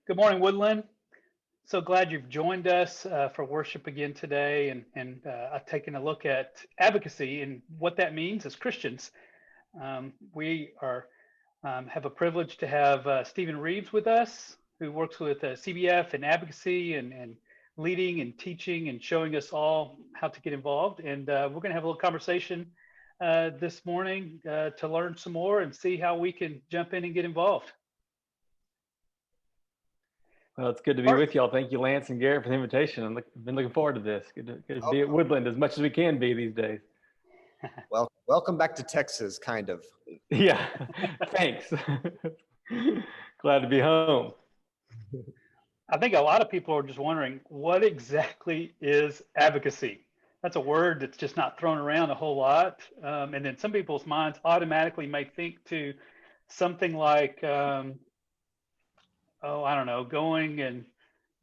Good morning, Woodland. So glad you've joined us for worship again today, and I've taken a look at advocacy and what that means as Christians. We are have a privilege to have Stephen Reeves with us, who works with CBF and advocacy and leading and teaching and showing us all how to get involved. And we're going to have a little conversation this morning to learn some more and see how we can jump in and get involved. Well, it's good to be with y'all. Thank you, Lance and Garrett, for the invitation. I've been looking forward to this. Good to be at Woodland as much as we can be these days. Well, welcome back to Texas, kind of. Yeah, thanks. Glad to be home. I think a lot of people are just wondering, what exactly is advocacy? That's a word that's just not thrown around a whole lot. And then some people's minds automatically may think to something like, I don't know, going and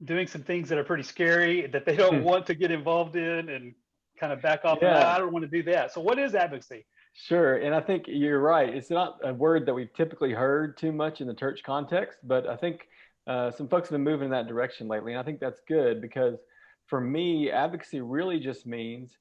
doing some things that are pretty scary that they don't want to get involved in and kind of back off. Yeah. I don't want to do that. So what is advocacy? Sure. And I think you're right. It's not a word that we've typically heard too much in the church context, but I think some folks have been moving in that direction lately. And I think that's good because for me, advocacy really just means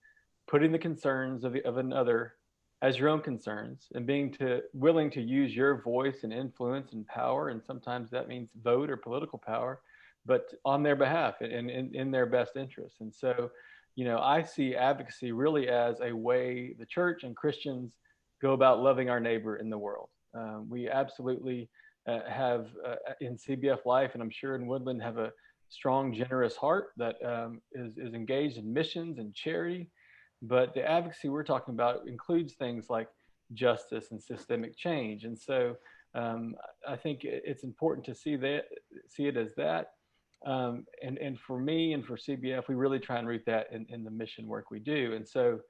putting the concerns of another as your own concerns and being willing to use your voice and influence and power. And sometimes that means vote or political power, but on their behalf and in their best interest. And so, I see advocacy really as a way the church and Christians go about loving our neighbor in the world. We absolutely have in CBF Life, and I'm sure in Woodland, have a strong, generous heart that is engaged in missions and charity. But the advocacy we're talking about includes things like justice and systemic change. And so I think it's important to see it as that. And for me and for CBF, we really try and root that in the mission work we do. And so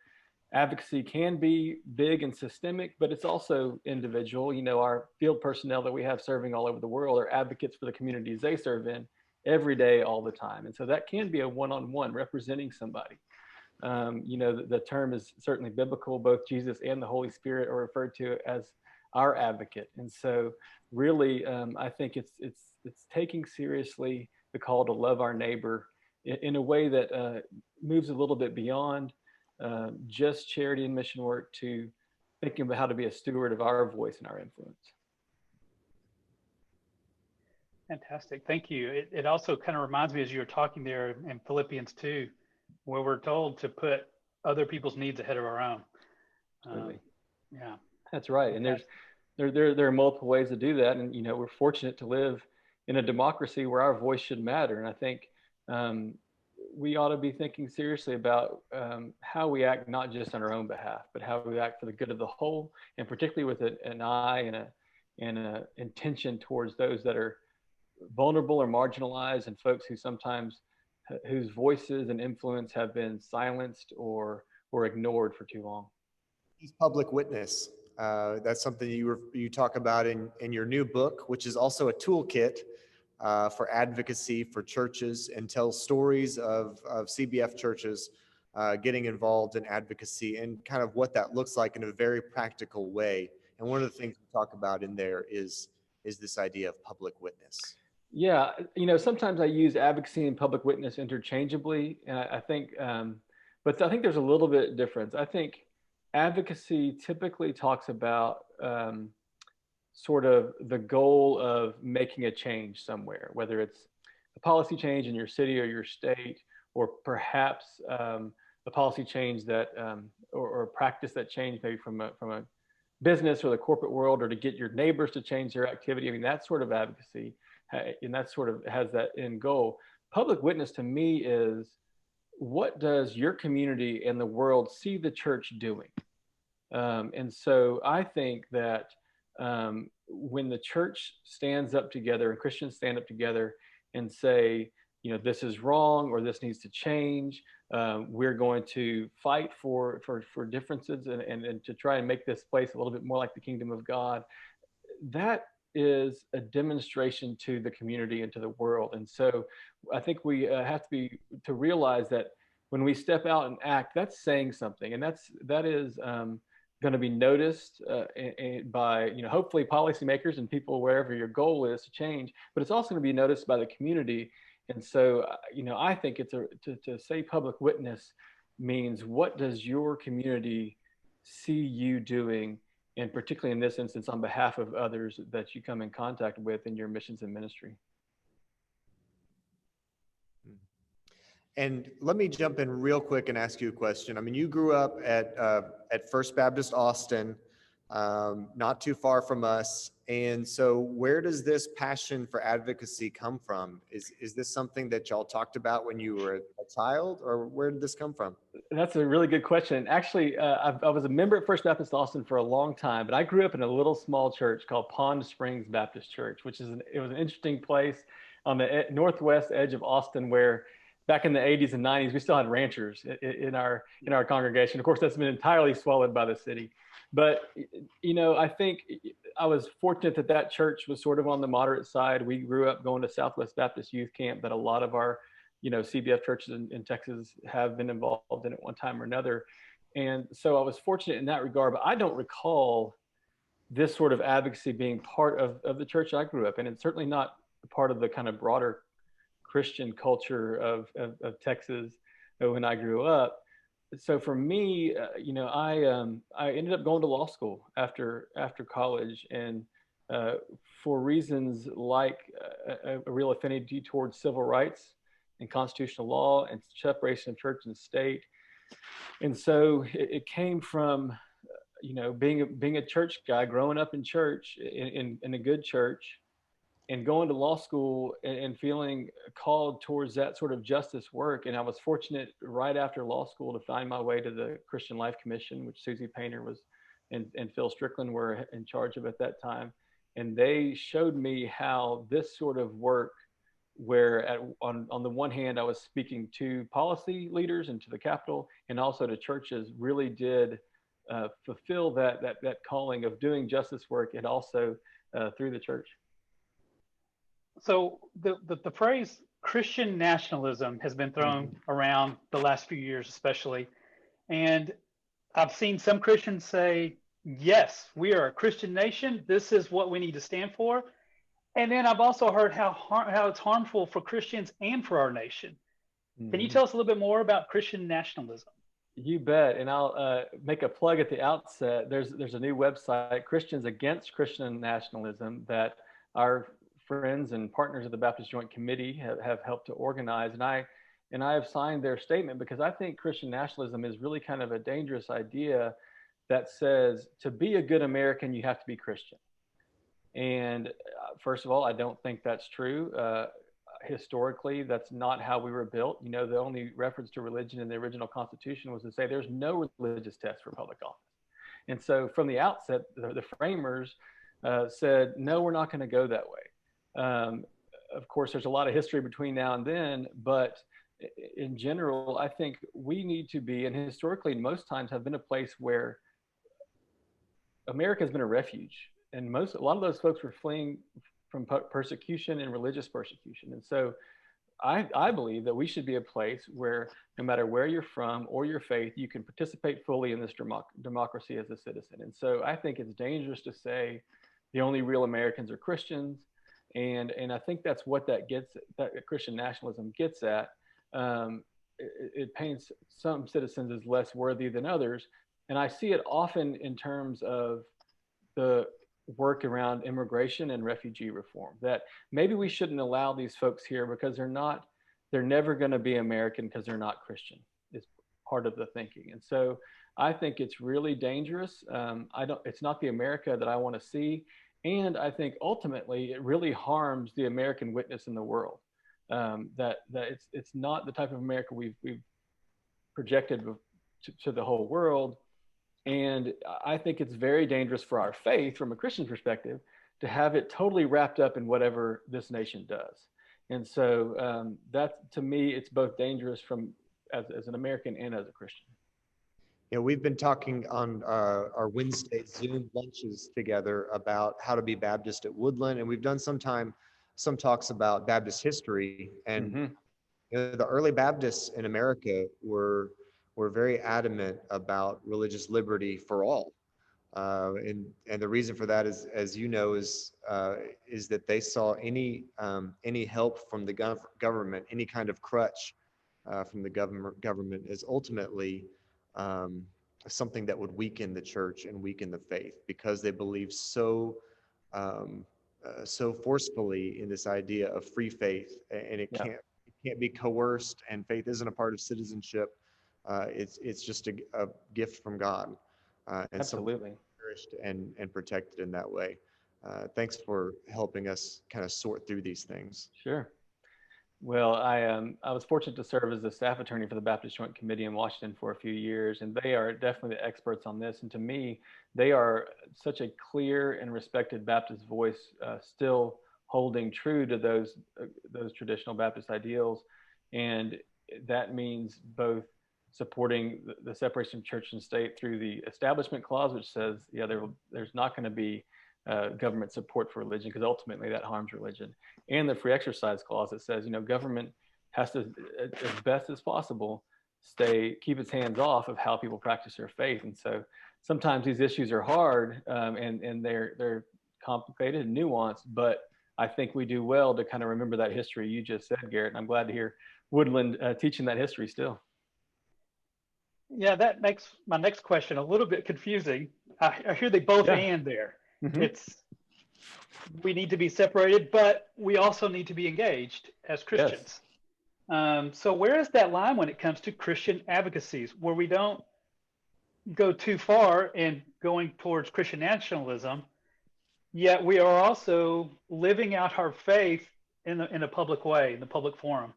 advocacy can be big and systemic, but it's also individual. Our field personnel that we have serving all over the world are advocates for the communities they serve in every day, all the time. And so that can be a one-on-one representing somebody. The term is certainly biblical. Both Jesus and the Holy Spirit are referred to as our advocate. And so really, I think it's taking seriously the call to love our neighbor in a way that moves a little bit beyond just charity and mission work to thinking about how to be a steward of our voice and our influence. Fantastic. Thank you. It also kind of reminds me, as you were talking there in Philippians 2, where we're told to put other people's needs ahead of our own. Yeah, that's right. And there are multiple ways to do that. And, we're fortunate to live in a democracy where our voice should matter. And I think we ought to be thinking seriously about how we act, not just on our own behalf, but how we act for the good of the whole, and particularly with an eye and an intention towards those that are vulnerable or marginalized, and folks whose voices and influence have been silenced or ignored for too long. He's public witness. That's something you talk about in your new book, which is also a toolkit for advocacy for churches, and tells stories of CBF churches getting involved in advocacy and kind of what that looks like in a very practical way. And one of the things we talk about in there is this idea of public witness. Yeah, sometimes I use advocacy and public witness interchangeably, and I think, but I think there's a little bit difference. I think advocacy typically talks about sort of the goal of making a change somewhere, whether it's a policy change in your city or your state, or perhaps a policy change that, or a practice that changed maybe from a business or the corporate world, or to get your neighbors to change their activity. I mean, that sort of advocacy. And that sort of has that end goal. Public witness to me is, what does your community and the world see the church doing? And so I think that when the church stands up together and Christians stand up together and say, this is wrong or this needs to change, we're going to fight for differences and to try and make this place a little bit more like the kingdom of God, that is a demonstration to the community and to the world. And so I think we have to realize that when we step out and act, that's saying something, and that is going to be noticed by, hopefully policymakers and people wherever your goal is to change, but it's also going to be noticed by the community. And so, I think to say public witness means, what does your community see you doing, and particularly in this instance, on behalf of others that you come in contact with in your missions and ministry. And let me jump in real quick and ask you a question. I mean, you grew up at First Baptist Austin, not too far from us. And so where does this passion for advocacy come from? Is this something that y'all talked about when you were a child, or where did this come from? That's a really good question. Actually, I was a member at First Baptist Austin for a long time, but I grew up in a little small church called Pond Springs Baptist Church, which it was an interesting place on the northwest edge of Austin, where back in the 80s and 90s, we still had ranchers in our congregation. Of course, that's been entirely swallowed by the city. But, I think I was fortunate that church was sort of on the moderate side. We grew up going to Southwest Baptist Youth Camp that a lot of our, CBF churches in Texas have been involved in at one time or another. And so I was fortunate in that regard, but I don't recall this sort of advocacy being part of the church I grew up in. And certainly not part of the kind of broader Christian culture of Texas when I grew up. So for me, I ended up going to law school after college, and for reasons like a real affinity towards civil rights and constitutional law and separation of church and state. And so it came from, being a church guy, growing up in church, in a good church, and going to law school and feeling called towards that sort of justice work. And I was fortunate right after law school to find my way to the Christian Life Commission, which Susie Painter was and Phil Strickland were in charge of at that time. And they showed me how this sort of work, where on the one hand, I was speaking to policy leaders and to the Capitol, and also to churches, really did fulfill that calling of doing justice work, and also through the church. So the phrase Christian nationalism has been thrown around the last few years, especially. And I've seen some Christians say, yes, we are a Christian nation. This is what we need to stand for. And then I've also heard how it's harmful for Christians and for our nation. Can you tell us a little bit more about Christian nationalism? You bet. And I'll make a plug at the outset. There's a new website, Christians Against Christian Nationalism, that our friends and partners of the Baptist Joint Committee have helped to organize. And I have signed their statement, because I think Christian nationalism is really kind of a dangerous idea that says, to be a good American, you have to be Christian. And first of all, I don't think that's true. Historically, that's not how we were built. The only reference to religion in the original Constitution was to say there's no religious test for public office. And so from the outset, the framers said, no, we're not going to go that way. Of course, there's a lot of history between now and then, but in general, I think we need to be, and historically, most times have been a place where America has been a refuge. And a lot of those folks were fleeing from persecution and religious persecution. And so I believe that we should be a place where, no matter where you're from or your faith, you can participate fully in this democracy as a citizen. And so I think it's dangerous to say the only real Americans are Christians. And I think that's what that Christian nationalism gets at. It paints some citizens as less worthy than others. And I see it often in terms of the work around immigration and refugee reform, that maybe we shouldn't allow these folks here because they're never going to be American because they're not Christian, is part of the thinking. And so I think it's really dangerous. It's not the America that I want to see. And I think ultimately it really harms the American witness in the world. That it's not the type of America we've projected to the whole world. And I think it's very dangerous for our faith from a Christian perspective to have it totally wrapped up in whatever this nation does. And so that, to me, it's both dangerous as an American and as a Christian. We've been talking on our Wednesday Zoom lunches together about how to be Baptist at Woodland, and we've done some talks about Baptist history. And the early Baptists in America were very adamant about religious liberty for all. And the reason for that is, as you know, is that they saw any help from the government, any kind of crutch from the government, as ultimately um, something that would weaken the church and weaken the faith, because they believe um, so forcefully in this idea of free faith, and Yeah, it can't be coerced, and faith isn't a part of citizenship. It's just a gift from God, and something absolutely. cherished and protected in that way. Thanks for helping us kind of sort through these things. Sure. Well, I was fortunate to serve as the staff attorney for the Baptist Joint Committee in Washington for a few years, and they are definitely the experts on this. And to me, they are such a clear and respected Baptist voice, still holding true to those traditional Baptist ideals, and that means both supporting the separation of church and state through the Establishment Clause, which says, yeah, there's not going to be government support for religion because ultimately that harms religion, and the free exercise clause that says, government has to, as best as possible, keep its hands off of how people practice their faith. And so sometimes these issues are hard, and they're complicated and nuanced, but I think we do well to kind of remember that history you just said, Garrett. And I'm glad to hear Woodland teaching that history still. Yeah, that makes my next question a little bit confusing. I hear they both Yeah. and there. Mm-hmm. We need to be separated, but we also need to be engaged as Christians. Yes. So where is that line when it comes to Christian advocacies, where we don't go too far in going towards Christian nationalism, yet we are also living out our faith in a public way, in the public forum?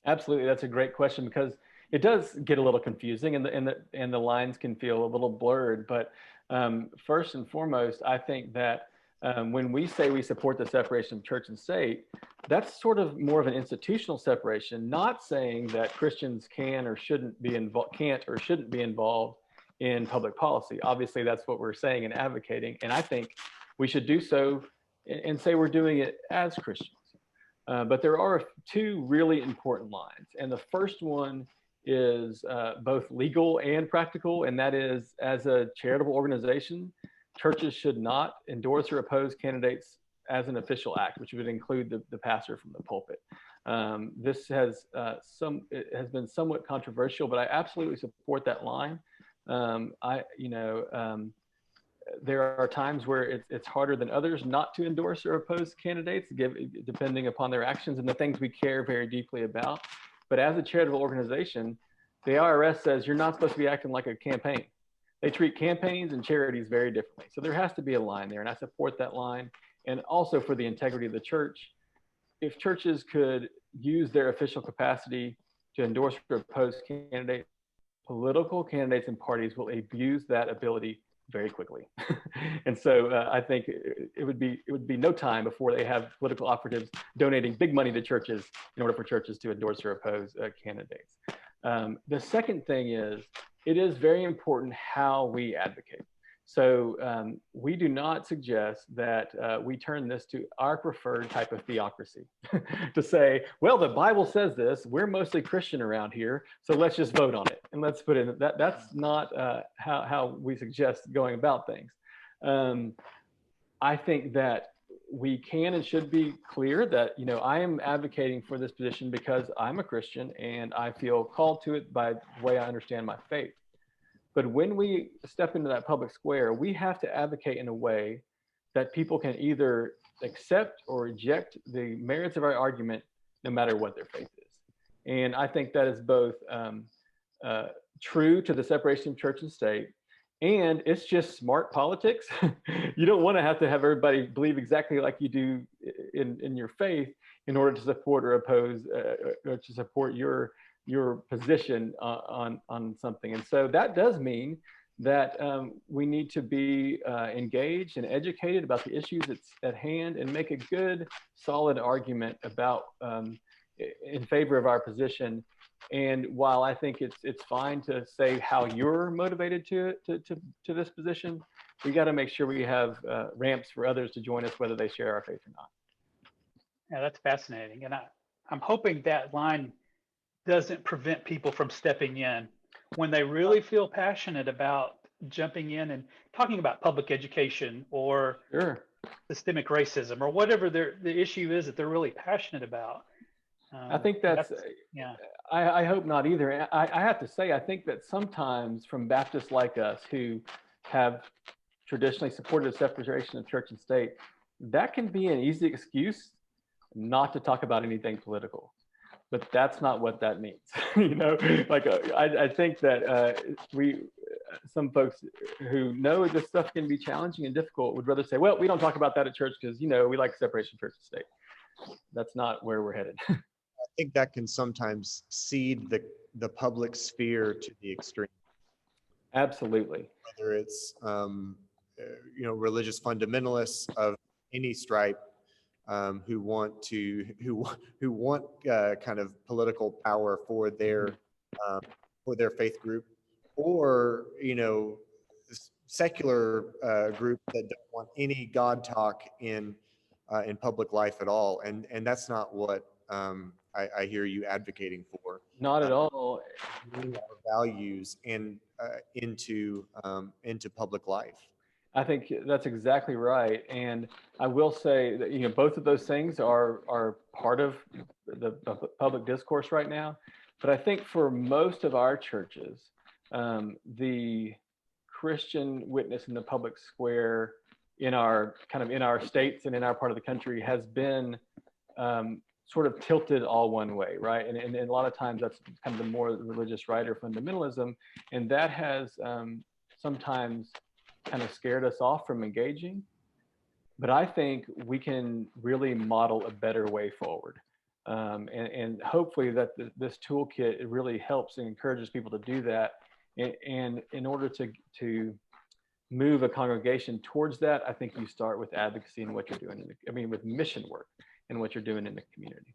Absolutely, that's a great question, because it does get a little confusing, and the lines can feel a little blurred. But first and foremost, I think that when we say we support the separation of church and state, that's sort of more of an institutional separation, not saying that Christians can't or shouldn't be involved in public policy. Obviously, that's what we're saying and advocating, and I think we should do so and say we're doing it as Christians. But there are two really important lines. And the first one is both legal and practical, and that is, as a charitable organization, churches should not endorse or oppose candidates as an official act, which would include the pastor from the pulpit. This it has been somewhat controversial, but I absolutely support that line. There are times where it's harder than others not to endorse or oppose candidates, depending upon their actions and the things we care very deeply about. But as a charitable organization, the IRS says you're not supposed to be acting like a campaign. They treat campaigns and charities very differently. So there has to be a line there, and I support that line. And also, for the integrity of the church, if churches could use their official capacity to endorse or oppose candidates, political candidates and parties will abuse that ability very quickly. And so I think it would be no time before they have political operatives donating big money to churches in order for churches to endorse or oppose candidates. The second thing is, it is very important how we advocate. So we do not suggest that we turn this to our preferred type of theocracy to say, well, the Bible says this, we're mostly Christian around here, so let's just vote on it. And let's put in that. That's not how we suggest going about things. I think that we can and should be clear that, I am advocating for this position because I'm a Christian and I feel called to it by the way I understand my faith. But when we step into that public square, we have to advocate in a way that people can either accept or reject the merits of our argument, no matter what their faith is. And I think that is both true to the separation of church and state, and it's just smart politics. You don't want to have everybody believe exactly like you do in your faith in order to support or oppose or to support your position on something. And so that does mean that we need to be engaged and educated about the issues at hand and make a good, solid argument about in favor of our position. And while I think it's fine to say how you're motivated to this position, we got to make sure we have ramps for others to join us, whether they share our faith or not. Yeah, that's fascinating. And I'm hoping that line doesn't prevent people from stepping in when they really feel passionate about jumping in and talking about public education or Sure. systemic racism or whatever the issue is that they're really passionate about. I think that's, yeah. I hope not either. I have to say, I think that sometimes from Baptists like us who have traditionally supported a separation of church and state, that can be an easy excuse not to talk about anything political. But that's not what that means. I think that some folks who know this stuff can be challenging and difficult would rather say, well, we don't talk about that at church because, we like separation of church and state. That's not where we're headed. I think that can sometimes seed the public sphere to the extreme. Absolutely. Whether it's religious fundamentalists of any stripe who want kind of political power for their faith group, or secular groups that don't want any God talk in public life at all, and that's not what I hear you advocating for. Not at all. Bring our values into public life. I think that's exactly right. And I will say that, both of those things are part of the public discourse right now. But I think for most of our churches, the Christian witness in the public square in our states and in our part of the country has been sort of tilted all one way, right? And a lot of times that's kind of the more religious right or fundamentalism. And that has sometimes kind of scared us off from engaging. But I think we can really model a better way forward. And hopefully that this toolkit, it really helps and encourages people to do that. And in order to move a congregation towards that, I think you start with advocacy and what you're doing with mission work and what you're doing in the community.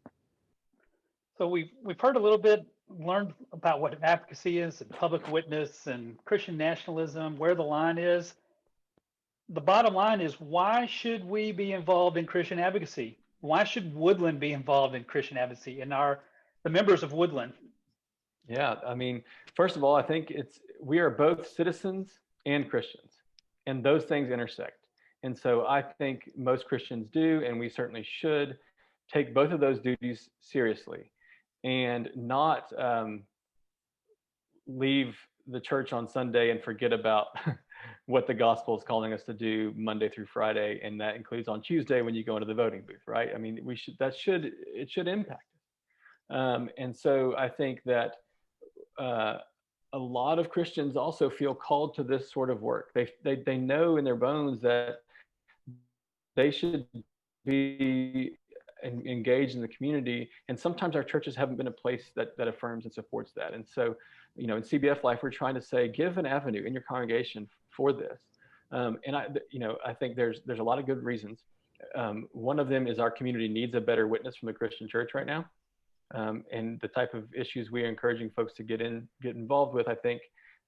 So we've heard a little bit, learned about what advocacy is and public witness and Christian nationalism, where the line is. The bottom line is, why should we be involved in Christian advocacy? Why should Woodland be involved in Christian advocacy and the members of Woodland? Yeah, first of all, I think we are both citizens and Christians, and those things intersect. And so I think most Christians do, and we certainly should take both of those duties seriously and not leave the church on Sunday and forget about what the gospel is calling us to do Monday through Friday. And that includes on Tuesday when you go into the voting booth, right? It should impact us. And so I think that a lot of Christians also feel called to this sort of work. They know in their bones that they should be engaged in the community, and sometimes our churches haven't been a place that affirms and supports that. And so, in CBF Life, we're trying to say, give an avenue in your congregation for this. And I think there's a lot of good reasons. One of them is our community needs a better witness from the Christian church right now. And the type of issues we are encouraging folks to get involved with, I think,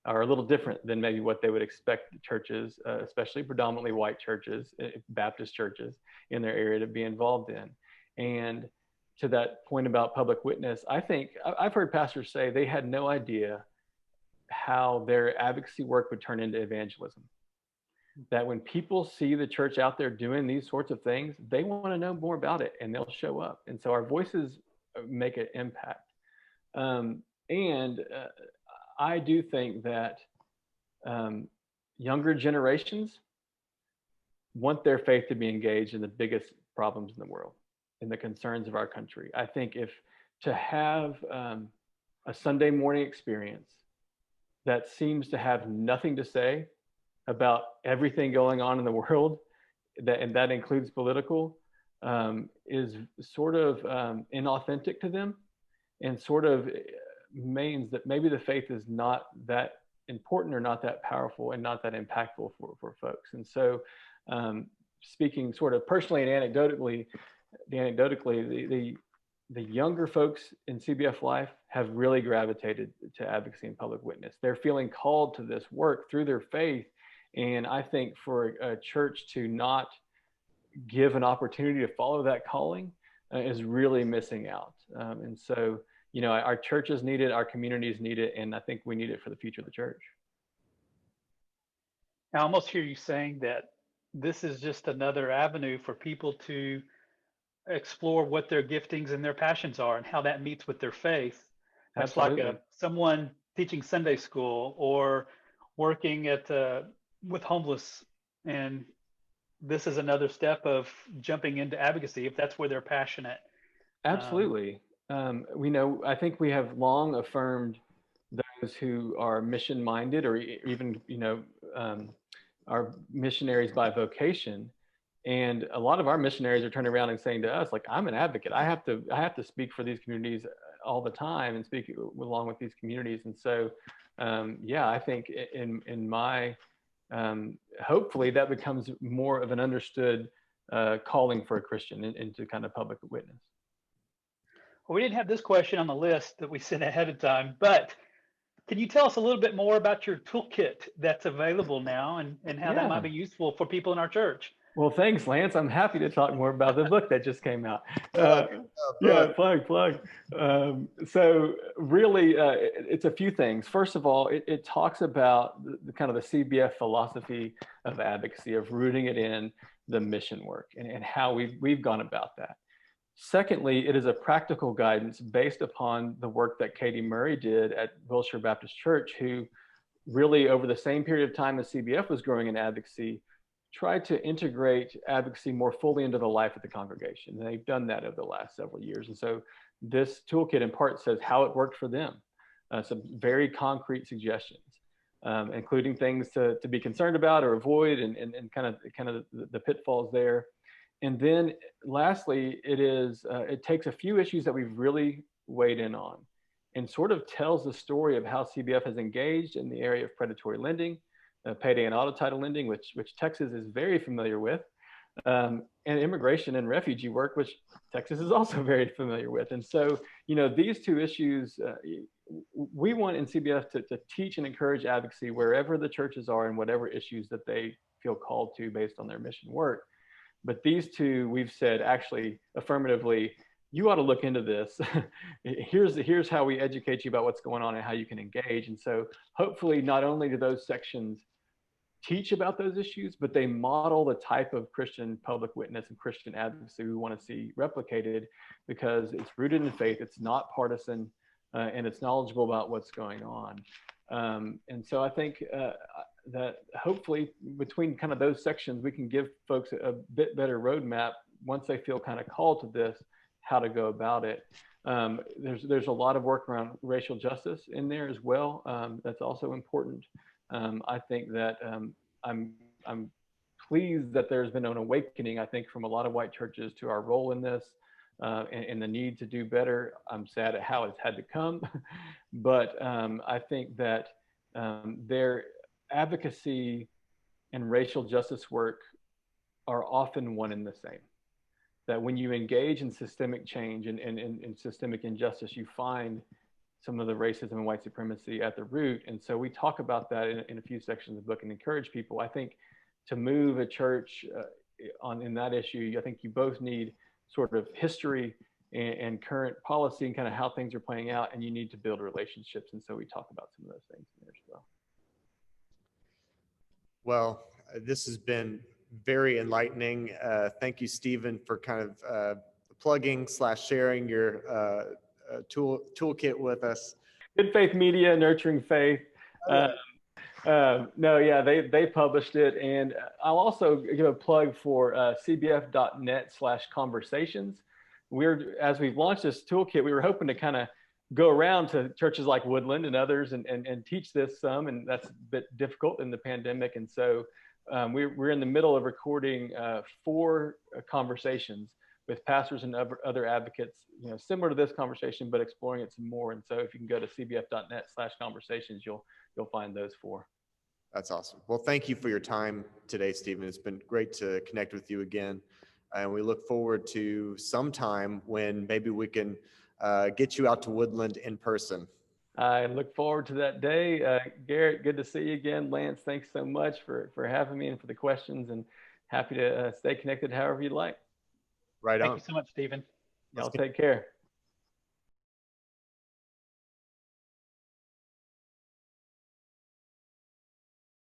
are a little different than maybe what they would expect churches, especially predominantly white churches, Baptist churches in their area, to be involved in. And to that point about public witness, I think I've heard pastors say they had no idea how their advocacy work would turn into evangelism. That when people see the church out there doing these sorts of things, they want to know more about it and they'll show up. And so our voices make an impact. I do think that younger generations want their faith to be engaged in the biggest problems in the world, in the concerns of our country. I think to have a Sunday morning experience that seems to have nothing to say about everything going on in the world, and that includes political, is sort of inauthentic to them, and sort of means that maybe the faith is not that important or not that powerful and not that impactful for folks. And so speaking sort of personally and anecdotally, the younger folks in CBF Life have really gravitated to advocacy and public witness. They're feeling called to this work through their faith. And I think for a church to not give an opportunity to follow that calling is really missing out. And so, our churches need it, our communities need it, and I think we need it for the future of the church. I almost hear you saying that this is just another avenue for people to explore what their giftings and their passions are and how that meets with their faith. Much like Absolutely. someone teaching Sunday school or working with homeless, and this is another step of jumping into advocacy if that's where they're passionate. Um, Absolutely. We know, I think we have long affirmed those who are mission minded or even, um, are missionaries by vocation. And a lot of our missionaries are turning around and saying to us, like, I'm an advocate. I have to speak for these communities all the time and speak along with these communities. And so, yeah, I think in my, hopefully that becomes more of an understood calling for a Christian into kind of public witness. well, we didn't have this question on the list that we sent ahead of time, but can you tell us a little bit more about your toolkit that's available now and how that might Yeah. be useful for people in our church? Well, thanks, Lance. I'm happy to talk more about the book that just came out. Plug, Yeah, plug. plug. So really, it's a few things. First of all, it talks about the kind of the CBF philosophy of advocacy, of rooting it in the mission work and how we've gone about that. Secondly, it is a practical guidance based upon the work that Katie Murray did at Wilshire Baptist Church, who really over the same period of time as CBF was growing in advocacy, tried to integrate advocacy more fully into the life of the congregation. And they've done that over the last several years. And so this toolkit in part says how it worked for them, some very concrete suggestions, including things to be concerned about or avoid and kind of the pitfalls there. And then lastly, it takes a few issues that we've really weighed in on and sort of tells the story of how CBF has engaged in the area of predatory lending, payday and auto title lending, which Texas is very familiar with, and immigration and refugee work, which Texas is also very familiar with. And so, these two issues, we want in CBF to teach and encourage advocacy wherever the churches are and whatever issues that they feel called to based on their mission work. But these two, we've said actually affirmatively, you ought to look into this. here's how we educate you about what's going on and how you can engage. And so hopefully not only do those sections teach about those issues, but they model the type of Christian public witness and Christian advocacy we want to see replicated, because it's rooted in faith, it's not partisan, and it's knowledgeable about what's going on. And so I think that hopefully between kind of those sections, we can give folks a bit better roadmap once they feel kind of called to this, how to go about it. There's a lot of work around racial justice in there as well. That's also important. I think that I'm pleased that there's been an awakening, I think, from a lot of white churches to our role in this and the need to do better. I'm sad at how it's had to come, but I think that their advocacy and racial justice work are often one and the same. That when you engage in systemic change and systemic injustice, you find some of the racism and white supremacy at the root. And so we talk about that in a few sections of the book and encourage people. I think to move a church in that issue, I think you both need sort of history and current policy and kind of how things are playing out, and you need to build relationships. And so we talk about some of those things in there as well. Well, this has been very enlightening. Thank you, Stephen, for kind of plugging / sharing your toolkit with us. Good Faith Media, Nurturing Faith. No, yeah, they published it. And I'll also give a plug for cbf.net/conversations. As we've launched this toolkit, we were hoping to kind of go around to churches like Woodland and others and teach this some, and that's a bit difficult in the pandemic. And so we're in the middle of recording 4 conversations with pastors and other advocates, similar to this conversation, but exploring it some more. And so if you can go to cbf.net/conversations, you'll find those 4. That's awesome. Well, thank you for your time today, Stephen. It's been great to connect with you again. And we look forward to some time when maybe we can get you out to Woodland in person. I look forward to that day. Garrett, good to see you again. Lance, thanks so much for having me and for the questions, and happy to stay connected however you like. Right on. Thank you so much, Stephen. Y'all take care.